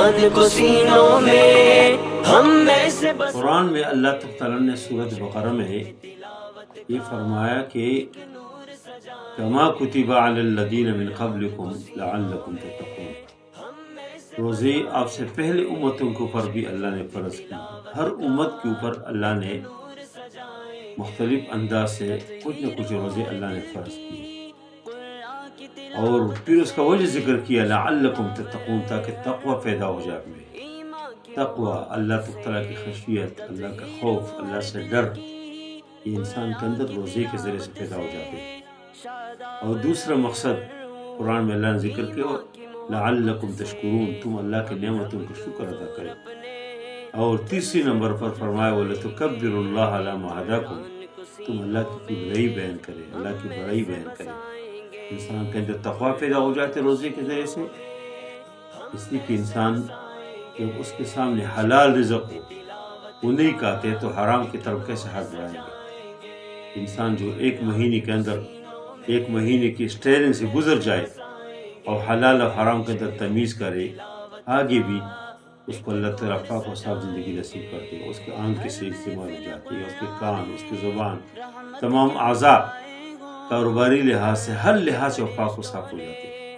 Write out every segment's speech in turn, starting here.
ایمان کو سینوں میں ہم میں سے بس۔ قرآن میں اللہ تعالیٰ نے سورۃ بقرہ میں یہ فرمایا کہ کما کتب علی الذین من قبلکم لعلکم تتقون، روزے آپ سے پہلے امتوں کے اوپر بھی اللہ نے فرض کی۔ ہر امت کے اوپر اللہ نے مختلف انداز سے کچھ نہ کچھ روزے اللہ نے فرض کیے، اور پھر اس کا وجہ ذکر کیا لعلکم تتقون، تاکہ تقوی پیدا ہو جائے آپ میں۔ تقوی، اللہ تعالیٰ کی خشیت، اللہ کا خوف، اللہ سے ڈر، یہ انسان کے اندر روزے کے ذریعے سے پیدا ہو جاتے ہیں۔ اور دوسرا مقصد قرآن میں اللہ نے ذکر کیا لعلکم تشکرون، تم اللہ کی نعمتوں کا شکر ادا کریں۔ اور تیسری نمبر پر فرمایا وَلَتُكَبِّرُوا اللَّهَ عَلَىٰ مَا هَدَاكُمْ، تم اللہ کی کبریائی بیان کریں، اللہ کی بڑائی بیان کریں۔ انسان کے اندر تقوی پیدا ہو جاتے روزے کے ذریعے سے، اس لیے کہ انسان جب اس کے سامنے حلال رزق ہو وہ نہیں کہتے تو حرام کی طرف کیسے ہاتھ بڑھائیں گے؟ انسان جو ایک مہینے کے اندر ایک مہینے کی اسٹیئرنگ سے گزر جائے اور حلال اور حرام کے اندر تمیز کرے، آگے بھی اس کو اللہ تعالیٰ پاک و صاف زندگی نصیب کرتے ہیں۔ اس کے آنکھ کی صحیح استعمال ہو جاتی ہے، اس کے کان، اس کی زبان، تمام اعضاء کاروباری لحاظ سے ہر لحاظ سے وہ پاک و صاف ہو جاتے ہیں۔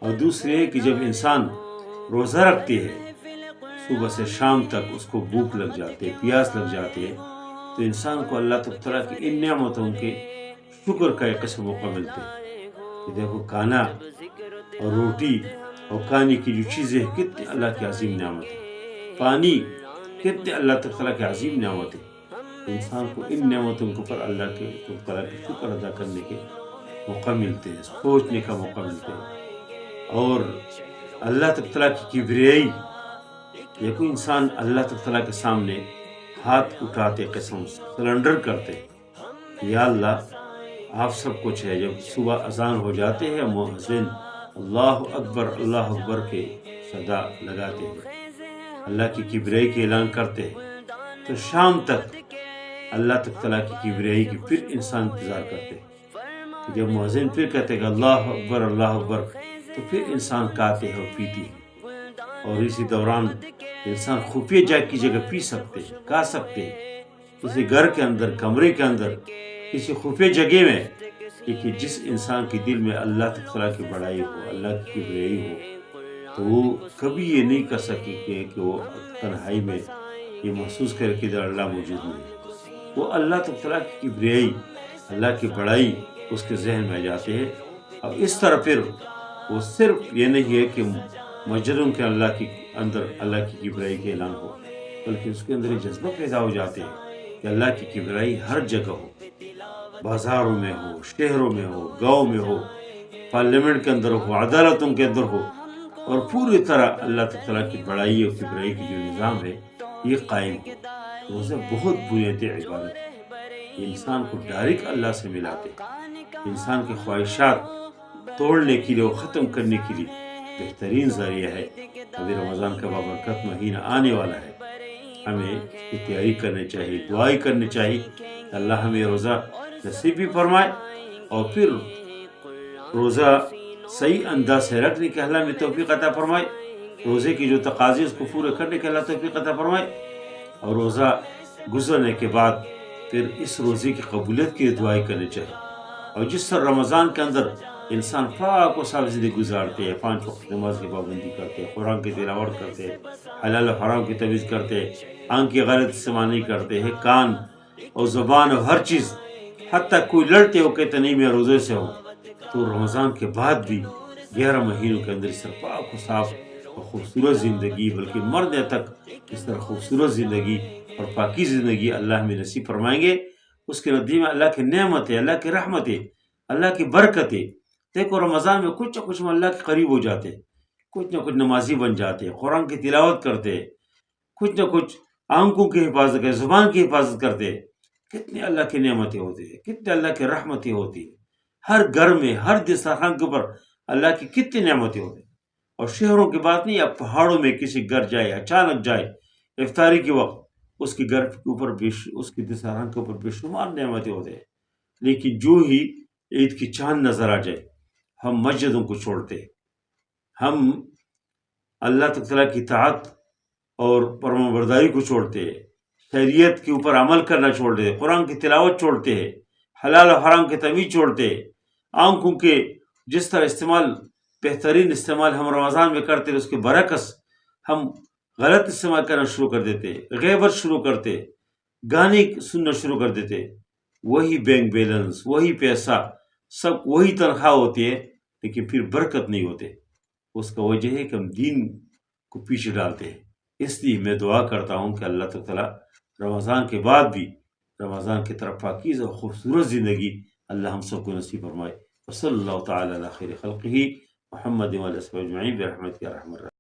اور دوسرے ہے کہ جب انسان روزہ رکھتے ہے صبح سے شام تک اس کو بھوک لگ جاتے، پیاس لگ جاتے ہے، تو انسان کو اللہ تعالیٰ کی ان نعمتوں کے شکر کا ایک قسم موقع ملتے ہیں کہ دیکھو کھانا اور روٹی اور کھانے کی جو چیزیں ہیں کتنے اللہ کی عظیم نعمت ہے، پانی کتنے اللہ تعالیٰ کی عظیم نعمت ہے۔ انسان کو ان نعمتوں کے اوپر اللہ کے تعالیٰ کے شکر ادا کرنے کے موقع ملتے ہیں، سوچنے کا موقع ملتے ہیں۔ اور اللہ تعالیٰ کی کبریائی، دیکھو انسان اللہ تعالیٰ کے سامنے ہاتھ اٹھاتے، قسم سرنڈر کرتے، یا اللہ آپ سب کچھ ہے۔ جب صبح اذان ہو جاتے ہیں مؤذن اللہ اکبر کے صدا لگاتے ہیں، اللہ کی کبریائی کے اعلان کرتے ہیں، تو شام تک اللہ تعالیٰ کی کبریائی کی پھر انسان انتظار کرتے ہیں۔ جب مؤذن پھر کہتے کہ اللہ اکبر، تو پھر انسان کھاتے ہیں اور پیتی ہے۔ اور اسی دوران انسان خفیہ جگہ کی جگہ پی سکتے ہیں، کھا سکتے ہیں، کسی گھر کے اندر، کمرے کے اندر، کسی خفیہ جگہ میں، لیکن جس انسان کے دل میں اللہ تعالیٰ کی بڑائی ہو، اللہ کی کبریائی ہو، تو وہ کبھی یہ نہیں کر سکے کہ وہ تنہائی میں یہ محسوس کرے کہ ادھر اللہ موجود نہیں۔ وہ اللہ تعالیٰ کی کبریائی، اللہ کی بڑائی اس کے ذہن میں جاتے ہیں، اور اس طرح پھر وہ صرف یہ نہیں ہے کہ مسجدوں کے اللہ کی اندر اللہ کی کبریائی کے اعلان ہو، بلکہ اس کے اندر یہ جذبہ پیدا ہو جاتے ہیں کہ اللہ کی کبریائی ہر جگہ ہو، بازاروں میں ہو، شہروں میں ہو، گاؤں میں ہو، پارلیمنٹ کے اندر ہو، عدالتوں کے اندر ہو، اور پوری طرح اللہ تعالیٰ کی بڑائی اور کبریائی کی جو نظام ہے یہ قائم ہو۔ روزہ بہت بنیادی عبادت ہے، یہ انسان کو ڈائریکٹ اللہ سے ملاتے، انسان کی خواہشات توڑنے کے لیے اور ختم کرنے کے لیے بہترین ذریعہ ہے۔ ابھی رمضان کا بابرکت مہینہ آنے والا ہے، ہمیں اس کی تیاری کرنی چاہیے، دعائی کرنی چاہیے کہ اللہ ہمیں روزہ نصیب بھی فرمائے، اور پھر روزہ صحیح انداز سے رکھنے کے اللہ میں توفیق عطا فرمائے، روزے کی جو تقاضے اس کو پورے کرنے کے اللہ توفیق عطا فرمائے، اور روزہ گزرنے کے بعد پھر اس روزے کی قبولیت کی دعائی کرنی چاہیے۔ اور جس طرح رمضان کے اندر انسان پاک و صاف زندگی گزارتے ہیں، 5 وقت نماز کی پابندی کرتے ہیں، قرآن کی تلاوت کرتے ہیں، حلال و حرام کی تمیز کرتے ہیں، آنکھ کی غلط استعمال نہیں کرتے ہیں، کان اور زبان اور ہر چیز، حتیٰ کوئی لڑتے ہو کہتے نہیں میں روزے سے ہوں، تو رمضان کے بعد بھی 11 مہینوں کے اندر اس طرح پاک و صاف اور خوبصورت زندگی، بلکہ مرنے تک اس طرح خوبصورت زندگی اور پاکی زندگی اللہ ہمیں نصیب فرمائیں گے۔ اس کے نتیجے میں اللہ کی نعمت ہے، اللہ کی رحمت ہے، اللہ کی برکت ہے۔ دیکھو رمضان میں کچھ نہ کچھ ہم اللہ کے قریب ہو جاتے، کچھ نہ کچھ نمازی بن جاتے، قرآن کی تلاوت کرتے، کچھ نہ کچھ آنکھوں کی حفاظت کرتے، زبان کی حفاظت کرتے۔ کتنے اللہ کی نعمتیں ہوتی ہیں، کتنے اللہ کی رحمتیں ہوتی ہیں، ہر گھر میں، ہر دسترخوان کے اوپر اللہ کی کتنی نعمتیں ہوتی ہیں۔ اور شہروں کی بات نہیں، آپ پہاڑوں میں کسی گھر جائے، اچانک جائے افطاری کے وقت، اس کے گھر کے اوپر اس کے دسترخوان کے اوپر بے شمار نعمتیں ہوتے ہیں، لیکن جو ہی عید کی چاند نظر آ جائے ہم مسجدوں کو چھوڑتے، ہم اللہ تعالیٰ کی اطاعت اور فرمانبرداری کو چھوڑتے ہیں، شریعت کے اوپر عمل کرنا چھوڑتے ہیں، قرآن کی تلاوت چھوڑتے ہیں، حلال و حرام کے تمیز چھوڑتے ہیں، آنکھوں کے جس طرح استعمال بہترین استعمال ہم رمضان میں کرتے ہیں اس کے برعکس ہم غلط استعمال کرنا شروع کر دیتے، غیبت شروع کرتے، گانے سننا شروع کر دیتے، وہی بینک بیلنس، وہی پیسہ، سب وہی تنخواہ ہوتی ہے، لیکن پھر برکت نہیں ہوتے۔ اس کا وجہ ہے کہ ہم دین کو پیچھے ڈالتے ہیں۔ اس لیے میں دعا کرتا ہوں کہ اللہ تعالیٰ رمضان کے بعد بھی رمضان کی طرف پاکیزہ اور خوبصورت زندگی اللہ ہم سب کو نصیب فرمائے۔ وصلی اللہ تعالیٰ علی خیر خلقہ محمد وعلی آلہ اجمعین برحمتک یا ارحم الراحمین۔